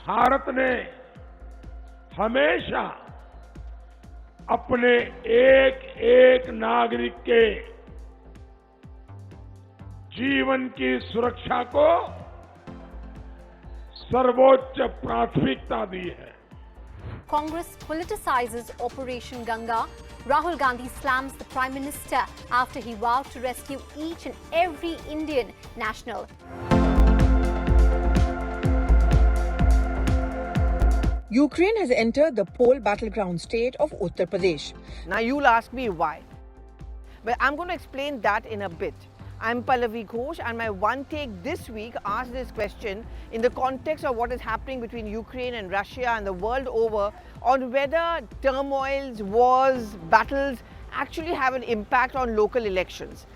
भारत ने हमेशा अपने एक एक नागरिक के जीवन की सुरक्षा को सर्वोच्च प्राथमिकता दी है। Congress politicizes Operation Ganga. Rahul Gandhi slams the Prime Minister after he vowed to rescue each and every Indian national. Ukraine has entered the pole battleground state of Uttar Pradesh. Now you'll ask me why. Well, I'm going to explain that in a bit. I'm Pallavi Ghosh, and my one take this week asks this question in the context of what is happening between Ukraine and Russia and the world over on whether turmoils, wars, battles actually have an impact on local elections.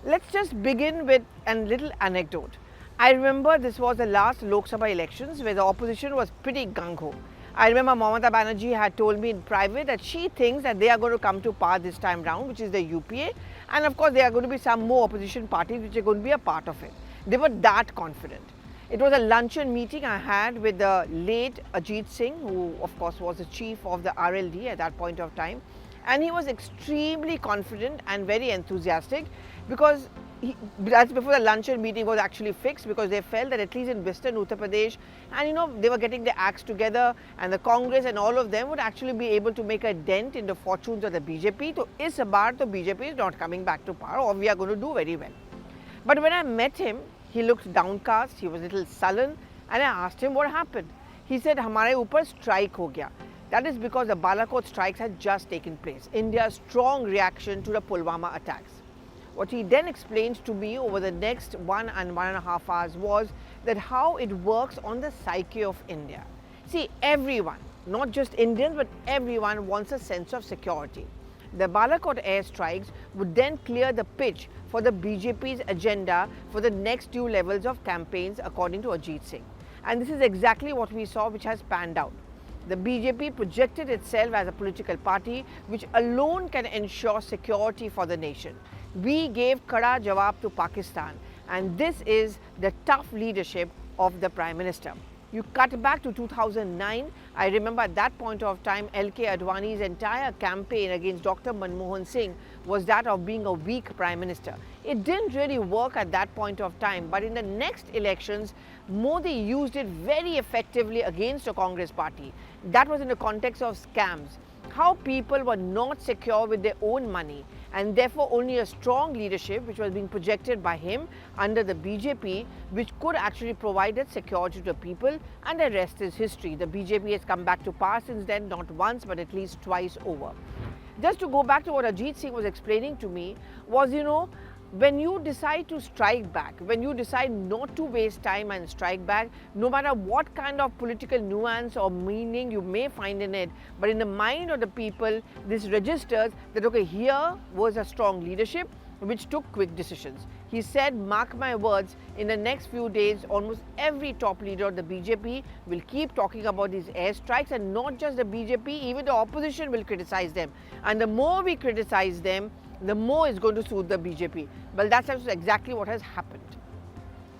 Let's just begin with a little anecdote. I remember this was the last Lok Sabha elections where the opposition was pretty gung-ho. I remember Mamata Banerjee had told me in private that she thinks that they are going to come to power this time round, which is the UPA, and of course there are going to be some more opposition parties which are going to be a part of it. They were that confident. It was a luncheon meeting I had with the late Ajit Singh, who of course was the chief of the RLD at that point of time, and he was extremely confident and very enthusiastic because that's before the luncheon meeting was actually fixed, because they felt that at least in western Uttar Pradesh, and they were getting their acts together, and the Congress and all of them would actually be able to make a dent in the fortunes of the BJP. So is baar the BJP is not coming back to power, or we are going to do very well. But when I met him, he looked downcast, he was a little sullen, and I asked him what happened. He said, "Hamare upar strike ho gaya." That is because the Balakot strikes had just taken place, India's strong reaction to the Pulwama attacks. What he then explained to me over the next 1 and 1.5 hours was that how it works on the psyche of India. See, everyone, not just Indians, but everyone wants a sense of security. The Balakot airstrikes would then clear the pitch for the BJP's agenda for the next 2 levels of campaigns, according to Ajit Singh. And this is exactly what we saw, which has panned out. The BJP projected itself as a political party which alone can ensure security for the nation. We gave Kada Jawab to Pakistan, and this is the tough leadership of the Prime Minister. You cut back to 2009, I remember at that point of time, LK Advani's entire campaign against Dr. Manmohan Singh was that of being a weak Prime Minister. It didn't really work at that point of time, but in the next elections, Modi used it very effectively against the Congress party. That was in the context of scams, how people were not secure with their own money, and therefore only a strong leadership which was being projected by him under the BJP, which could actually provide that security to the people, and the rest is history. The BJP has come back to power since then, not once but at least twice over. Just to go back to what Ajit Singh was explaining to me was, when you decide to strike back, when you decide not to waste time and strike back, no matter what kind of political nuance or meaning you may find in it, but in the mind of the people, this registers that, okay, here was a strong leadership which took quick decisions. He said, mark my words, in the next few days, almost every top leader of the BJP will keep talking about these airstrikes, and not just the BJP, even the opposition will criticize them. And the more we criticize them, the more it's going to suit the BJP. Well, that's exactly what has happened.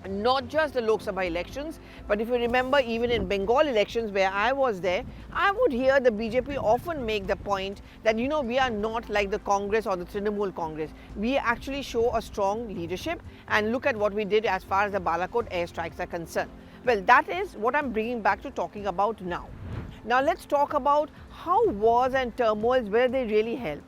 And not just the Lok Sabha elections, but if you remember, even in Bengal elections where I was there, I would hear the BJP often make the point that, we are not like the Congress or the Trinamool Congress. We actually show a strong leadership, and look at what we did as far as the Balakot airstrikes are concerned. Well, that is what I'm bringing back to talking about now. Now let's talk about how wars and turmoils, whether they really help.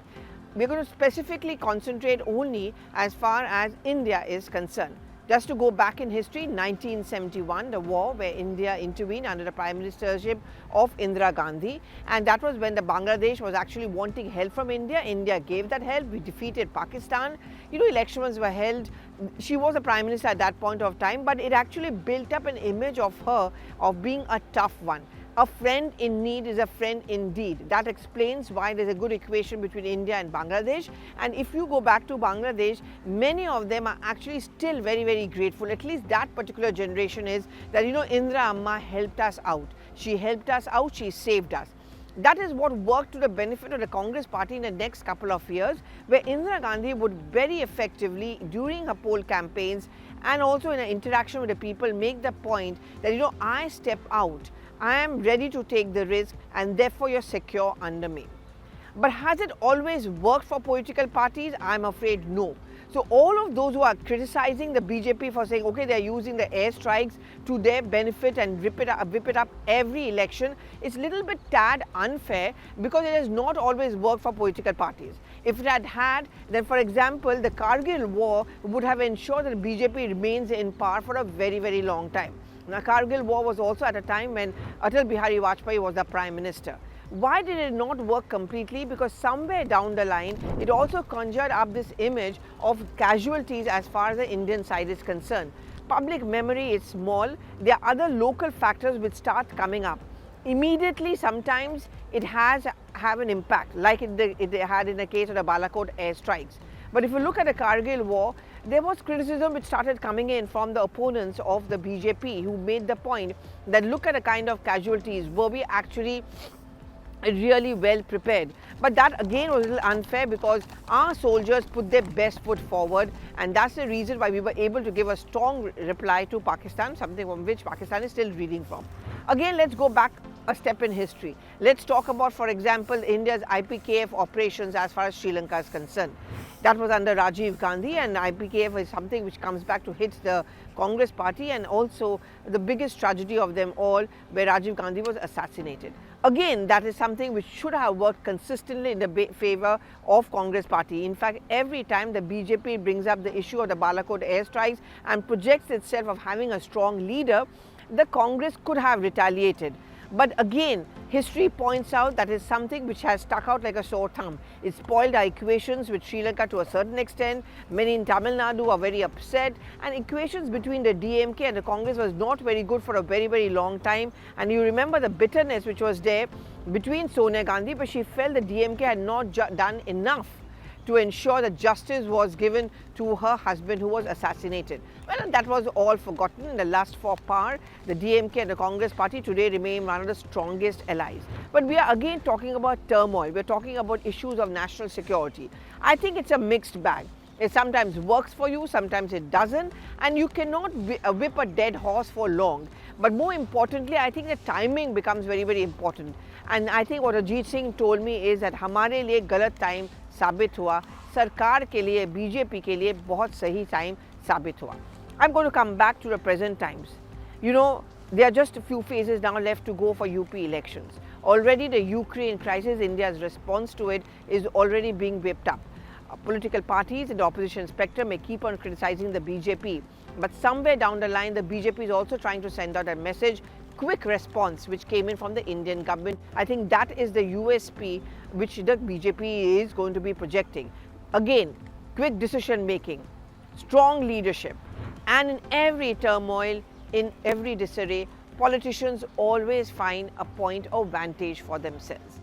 We're going to specifically concentrate only as far as India is concerned. Just to go back in history, 1971, the war where India intervened under the Prime Ministership of Indira Gandhi, and that was when the Bangladesh was actually wanting help from India. India gave that help. We defeated Pakistan. Elections were held. She was a Prime Minister at that point of time, but it actually built up an image of her of being a tough one. A friend in need is a friend indeed. That explains why there's a good equation between India and Bangladesh. And if you go back to Bangladesh, many of them are actually still very, very grateful. At least that particular generation is that, Indira Amma helped us out. She helped us out, she saved us. That is what worked to the benefit of the Congress party in the next couple of years, where Indira Gandhi would very effectively, during her poll campaigns and also in her interaction with the people, make the point that, I step out, I am ready to take the risk, and therefore you're secure under me. But has it always worked for political parties? I'm afraid no. So all of those who are criticizing the BJP for saying, okay, they're using the airstrikes to their benefit and whip it up every election, it's a little bit tad unfair, because it has not always worked for political parties. If it had, then for example, the Kargil war would have ensured that the BJP remains in power for a very, very long time. Now, Kargil war was also at a time when Atal Bihari Vajpayee was the Prime Minister. Why did it not work completely? Because somewhere down the line, it also conjured up this image of casualties as far as the Indian side is concerned. Public memory is small. There are other local factors which start coming up. Immediately, sometimes it have an impact, like it had in the case of the Balakot airstrikes. But if you look at the Kargil war, there was criticism which started coming in from the opponents of the BJP, who made the point that look at the kind of casualties, were we actually really well prepared? But that again was a little unfair, because our soldiers put their best foot forward, and that's the reason why we were able to give a strong reply to Pakistan, something from which Pakistan is still reeling from. Again, let's go back a step in history. Let's talk about, for example, India's IPKF operations as far as Sri Lanka is concerned. That was under Rajiv Gandhi, and IPKF is something which comes back to hit the Congress party, and also the biggest tragedy of them all, where Rajiv Gandhi was assassinated. Again, that is something which should have worked consistently in the favor of Congress party. In fact, every time the BJP brings up the issue of the Balakot airstrikes and projects itself of having a strong leader, the Congress could have retaliated. But again, history points out that is something which has stuck out like a sore thumb. It spoiled our equations with Sri Lanka to a certain extent. Many in Tamil Nadu are very upset, and equations between the DMK and the Congress was not very good for a very, very long time. And you remember the bitterness which was there between Sonia Gandhi, but she felt the DMK had not done enough to ensure that justice was given to her husband who was assassinated. Well, that was all forgotten in the lust for power. The DMK and the Congress party today remain one of the strongest allies. But we are again talking about turmoil. We are talking about issues of national security. I think it's a mixed bag. It sometimes works for you, sometimes it doesn't, and you cannot whip a dead horse for long. But more importantly, I think the timing becomes very, very important. And I think what Ajit Singh told me is that हमारे लिए गलत time साबित हुआ, सरकार के लिए, BJP के लिए बहुत सही टाइम साबित हुआ. I'm going to come back to the present times. There are just a few phases now left to go for UP elections. Already the Ukraine crisis, India's response to it, is already being whipped up. Political parties in the opposition spectrum may keep on criticizing the BJP, but somewhere down the line, the BJP is also trying to send out a message, quick response, which came in from the Indian government. I think that is the USP which the BJP is going to be projecting. Again, quick decision making, strong leadership, and in every turmoil, in every disarray, politicians always find a point of vantage for themselves.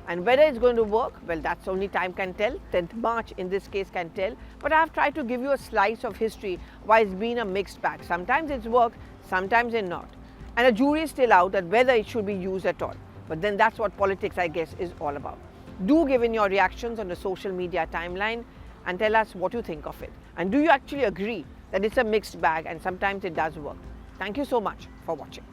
And whether it's going to work, well, that's only time can tell. 10th March in this case can tell. But I've tried to give you a slice of history why it's been a mixed bag. Sometimes it's worked, sometimes it's not. And a jury is still out that whether it should be used at all. But then that's what politics, I guess, is all about. Do give in your reactions on the social media timeline and tell us what you think of it. And do you actually agree that it's a mixed bag and sometimes it does work? Thank you so much for watching.